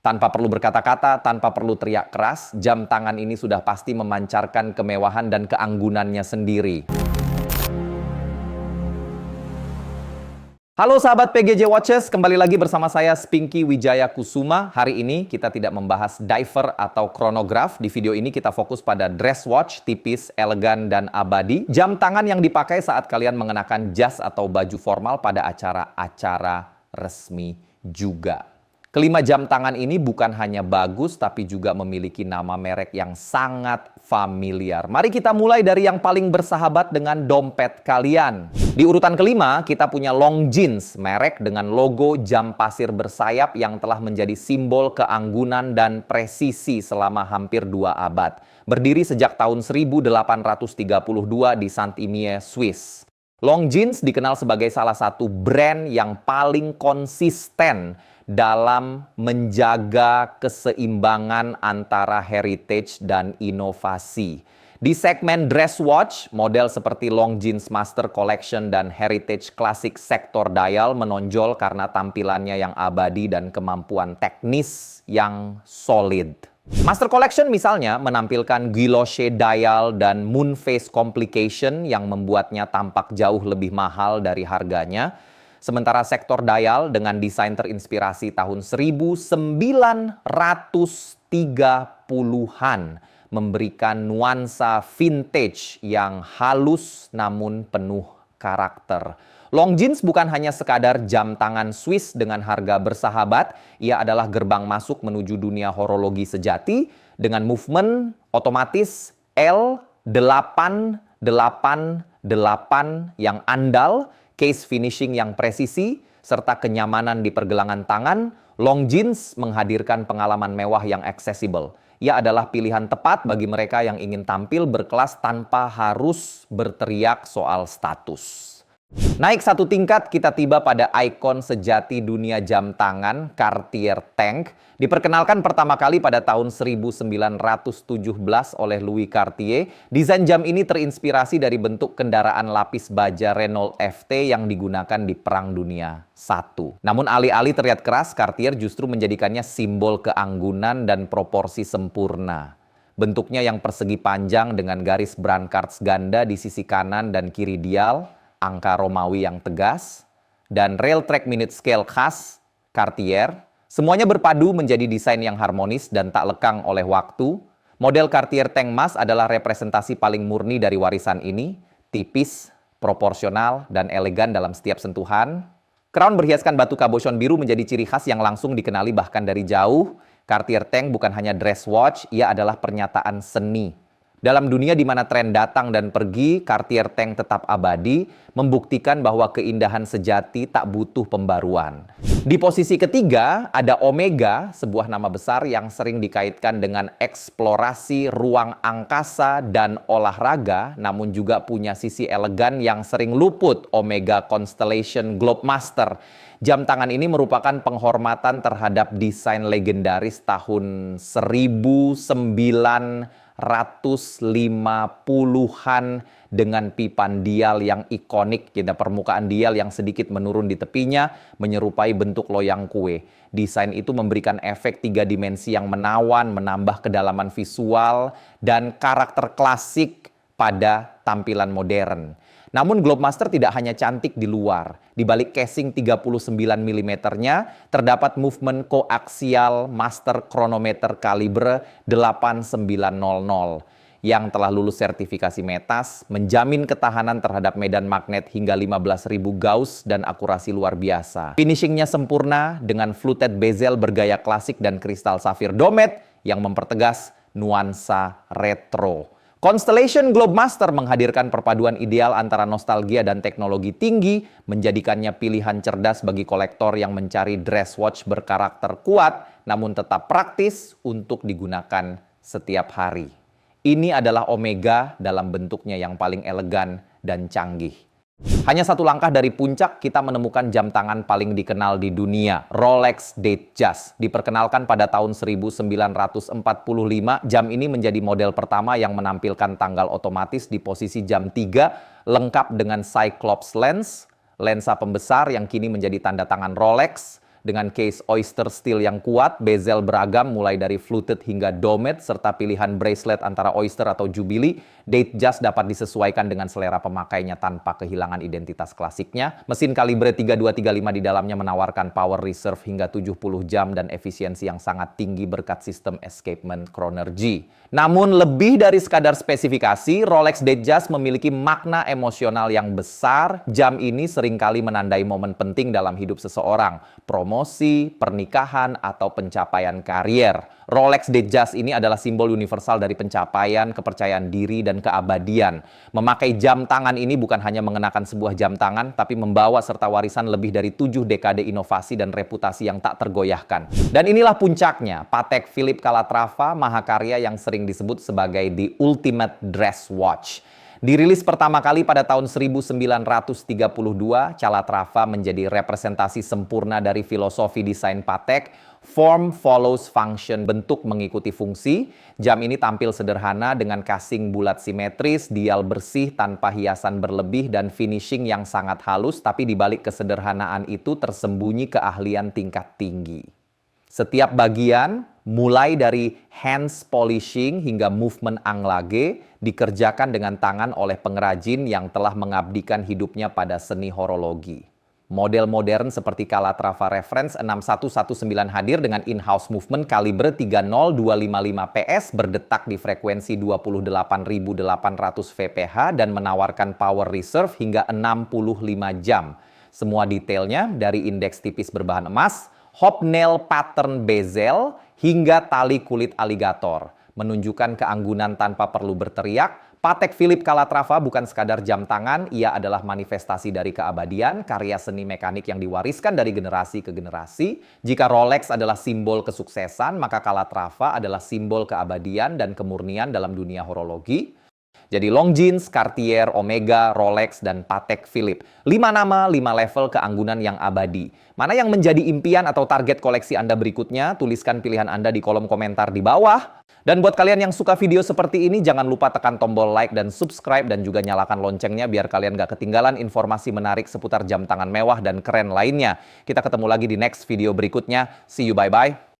Tanpa perlu berkata-kata, tanpa perlu teriak keras, jam tangan ini sudah pasti memancarkan kemewahan dan keanggunannya sendiri. Halo sahabat PGJ Watches, kembali lagi bersama saya Spinky Wijaya Kusuma. Hari ini kita tidak membahas diver atau chronograph. Di video ini kita fokus pada dress watch, tipis, elegan, dan abadi. Jam tangan yang dipakai saat kalian mengenakan jas atau baju formal pada acara-acara resmi juga. Kelima jam tangan ini bukan hanya bagus, tapi juga memiliki nama merek yang sangat familiar. Mari kita mulai dari yang paling bersahabat dengan dompet kalian. Di urutan kelima, kita punya Longines, merek dengan logo jam pasir bersayap yang telah menjadi simbol keanggunan dan presisi selama hampir 2 abad. Berdiri sejak tahun 1832 di Saint-Imier, Swiss. Longines dikenal sebagai salah satu brand yang paling konsisten dalam menjaga keseimbangan antara heritage dan inovasi. Di segmen dress watch, model seperti Longines Master Collection dan Heritage Classic Sector Dial menonjol karena tampilannya yang abadi dan kemampuan teknis yang solid. Master Collection misalnya menampilkan guilloche dial dan moon phase complication yang membuatnya tampak jauh lebih mahal dari harganya. Sementara sektor dial dengan desain terinspirasi tahun 1930-an memberikan nuansa vintage yang halus namun penuh karakter. Longines bukan hanya sekadar jam tangan Swiss dengan harga bersahabat, ia adalah gerbang masuk menuju dunia horologi sejati dengan movement otomatis L888 yang andal, case finishing yang presisi, serta kenyamanan di pergelangan tangan. Longines menghadirkan pengalaman mewah yang accessible. Ia adalah pilihan tepat bagi mereka yang ingin tampil berkelas tanpa harus berteriak soal status. Naik satu tingkat, kita tiba pada ikon sejati dunia jam tangan, Cartier Tank. Diperkenalkan pertama kali pada tahun 1917 oleh Louis Cartier. Desain jam ini terinspirasi dari bentuk kendaraan lapis baja Renault FT yang digunakan di Perang Dunia I. Namun alih-alih terlihat keras, Cartier justru menjadikannya simbol keanggunan dan proporsi sempurna. Bentuknya yang persegi panjang dengan garis brancards ganda di sisi kanan dan kiri dial, angka Romawi yang tegas, dan rail track minute scale khas Cartier. Semuanya berpadu menjadi desain yang harmonis dan tak lekang oleh waktu. Model Cartier Tank Mas adalah representasi paling murni dari warisan ini, tipis, proporsional, dan elegan dalam setiap sentuhan. Crown berhiaskan batu cabochon biru menjadi ciri khas yang langsung dikenali bahkan dari jauh. Cartier Tank bukan hanya dress watch, ia adalah pernyataan seni. Dalam dunia di mana tren datang dan pergi, Cartier Tank tetap abadi, membuktikan bahwa keindahan sejati tak butuh pembaruan. Di posisi ketiga, ada Omega, sebuah nama besar yang sering dikaitkan dengan eksplorasi ruang angkasa dan olahraga, namun juga punya sisi elegan yang sering luput. Omega Constellation Globemaster. Jam tangan ini merupakan penghormatan terhadap desain legendaris tahun 1950-an dengan pipan dial yang ikonik, permukaan dial yang sedikit menurun di tepinya menyerupai bentuk loyang kue. Desain itu memberikan efek 3 dimensi yang menawan, menambah kedalaman visual dan karakter klasik pada tampilan modern. Namun Globemaster tidak hanya cantik di luar. Di balik casing 39 mm-nya terdapat movement koaksial master chronometer kaliber 8900 yang telah lulus sertifikasi METAS, menjamin ketahanan terhadap medan magnet hingga 15.000 Gauss dan akurasi luar biasa. Finishingnya sempurna dengan fluted bezel bergaya klasik dan kristal safir domet yang mempertegas nuansa retro. Constellation Globemaster menghadirkan perpaduan ideal antara nostalgia dan teknologi tinggi, menjadikannya pilihan cerdas bagi kolektor yang mencari dress watch berkarakter kuat, namun tetap praktis untuk digunakan setiap hari. Ini adalah Omega dalam bentuknya yang paling elegan dan canggih. Hanya satu langkah dari puncak, kita menemukan jam tangan paling dikenal di dunia, Rolex Datejust. Diperkenalkan pada tahun 1945, jam ini menjadi model pertama yang menampilkan tanggal otomatis di posisi jam 3, lengkap dengan Cyclops lens, lensa pembesar yang kini menjadi tanda tangan Rolex, Dengan case oyster steel yang kuat, bezel beragam mulai dari fluted hingga domed, serta pilihan bracelet antara oyster atau jubilee, Datejust dapat disesuaikan dengan selera pemakainya tanpa kehilangan identitas klasiknya. Mesin kalibre 3235 di dalamnya menawarkan power reserve hingga 70 jam dan efisiensi yang sangat tinggi berkat sistem escapement chronergy. Namun lebih dari sekadar spesifikasi, Rolex Datejust memiliki makna emosional yang besar. Jam ini seringkali menandai momen penting dalam hidup seseorang, promosi, pernikahan, atau pencapaian karier. Rolex Datejust ini adalah simbol universal dari pencapaian, kepercayaan diri, dan keabadian. Memakai jam tangan ini bukan hanya mengenakan sebuah jam tangan, tapi membawa serta warisan lebih dari 7 dekade inovasi dan reputasi yang tak tergoyahkan. Dan inilah puncaknya, Patek Philippe Calatrava, mahakarya yang sering disebut sebagai the ultimate dress watch. Dirilis pertama kali pada tahun 1932, Calatrava menjadi representasi sempurna dari filosofi desain Patek, form follows function, bentuk mengikuti fungsi. Jam ini tampil sederhana dengan casing bulat simetris, dial bersih tanpa hiasan berlebih, dan finishing yang sangat halus, tapi di balik kesederhanaan itu tersembunyi keahlian tingkat tinggi. Setiap bagian, mulai dari hands polishing hingga movement anglage, dikerjakan dengan tangan oleh pengrajin yang telah mengabdikan hidupnya pada seni horologi. Model modern seperti Calatrava Reference 6119 hadir dengan in-house movement kaliber 30255 PS berdetak di frekuensi 28.800 VPH dan menawarkan power reserve hingga 65 jam. Semua detailnya dari indeks tipis berbahan emas, hobnail pattern bezel, hingga tali kulit aligator. Menunjukkan keanggunan tanpa perlu berteriak, Patek Philippe Calatrava bukan sekadar jam tangan, ia adalah manifestasi dari keabadian, karya seni mekanik yang diwariskan dari generasi ke generasi. Jika Rolex adalah simbol kesuksesan, maka Calatrava adalah simbol keabadian dan kemurnian dalam dunia horologi. Jadi Longines, Cartier, Omega, Rolex, dan Patek Philippe. 5 nama, 5 level keanggunan yang abadi. Mana yang menjadi impian atau target koleksi Anda berikutnya? Tuliskan pilihan Anda di kolom komentar di bawah. Dan buat kalian yang suka video seperti ini, jangan lupa tekan tombol like dan subscribe dan juga nyalakan loncengnya biar kalian gak ketinggalan informasi menarik seputar jam tangan mewah dan keren lainnya. Kita ketemu lagi di next video berikutnya. See you, bye-bye.